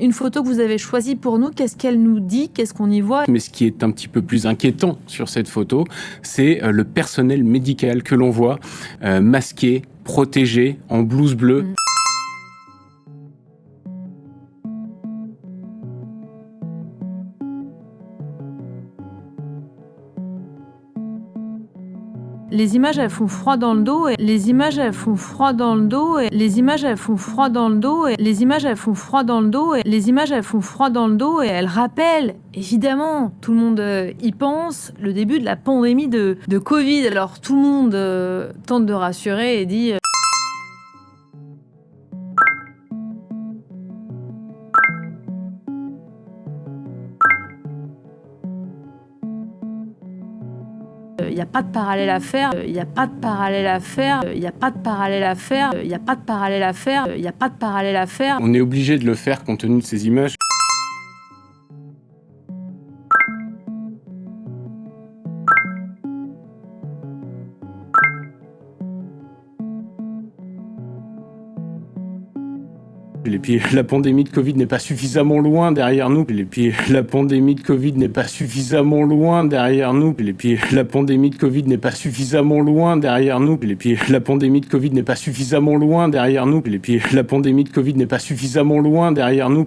Une photo que vous avez choisie pour nous, qu'est-ce qu'elle nous dit? Qu'est-ce qu'on y voit? Mais ce qui est un petit peu plus inquiétant sur cette photo, c'est le personnel médical que l'on voit masqué, protégé, en blouse bleue. Les images, elles font froid dans le dos. Et les images, elles font froid dans le dos. Et les images, elles font froid dans le dos. Et les images, elles font froid dans le dos. Et les images, elles font froid dans le dos. Et elles rappellent, évidemment, tout le monde y pense, le début de la pandémie de Covid. Alors tout le monde tente de rassurer et dit... Il n'y a pas de parallèle à faire, il n'y a pas de parallèle à faire, il n'y a pas de parallèle à faire, il n'y a pas de parallèle à faire, il n'y a pas de parallèle à faire. On est obligé de le faire compte tenu de ces images. Et puis la pandémie de Covid n'est pas suffisamment loin derrière nous. Et puis la pandémie de Covid n'est pas suffisamment loin derrière nous. Et puis la pandémie de Covid n'est pas suffisamment loin derrière nous. Et puis la pandémie de Covid n'est pas suffisamment loin derrière nous. Et puis la pandémie de Covid n'est pas suffisamment loin derrière nous.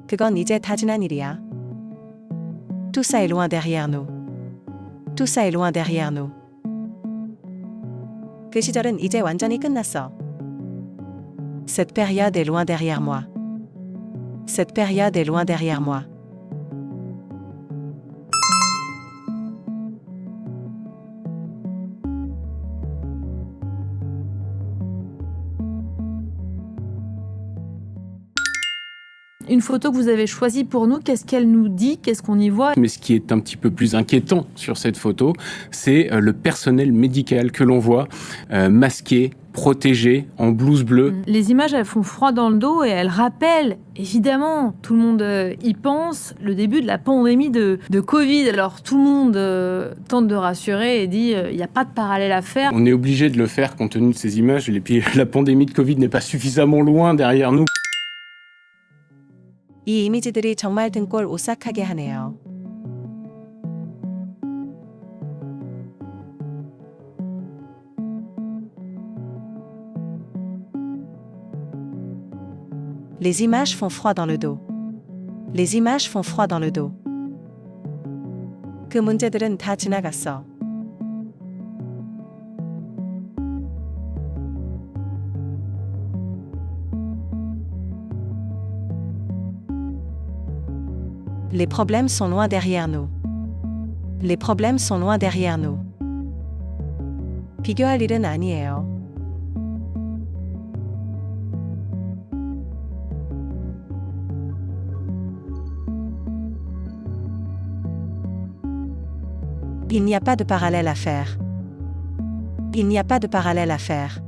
그건 이제 다 지난 일이야. Tout ça est loin derrière nous. Tout ça est loin derrière nous. 그 시절은 이제 완전히 끝났어. Cette période est loin derrière moi. Cette période est loin derrière moi. Une photo que vous avez choisie pour nous, qu'est-ce qu'elle nous dit? Qu'est-ce qu'on y voit? Mais ce qui est un petit peu plus inquiétant sur cette photo, c'est le personnel médical que l'on voit masqué, protégé, en blouse bleue. Les images, elles font froid dans le dos et elles rappellent, évidemment, tout le monde y pense, le début de la pandémie de Covid. Alors tout le monde tente de rassurer et dit il n'y a pas de parallèle à faire. On est obligé de le faire compte tenu de ces images. Et puis la pandémie de Covid n'est pas suffisamment loin derrière nous. 이 이미지들이 정말 등골 오싹하게 하네요. Les images font froid dans le dos. Les images font froid dans le dos. 그 문제들은 다 지나갔어. Les problèmes sont loin derrière nous. Les problèmes sont loin derrière nous. 비교할 일은 아니에요. Il n'y a pas de parallèle à faire. Il n'y a pas de parallèle à faire.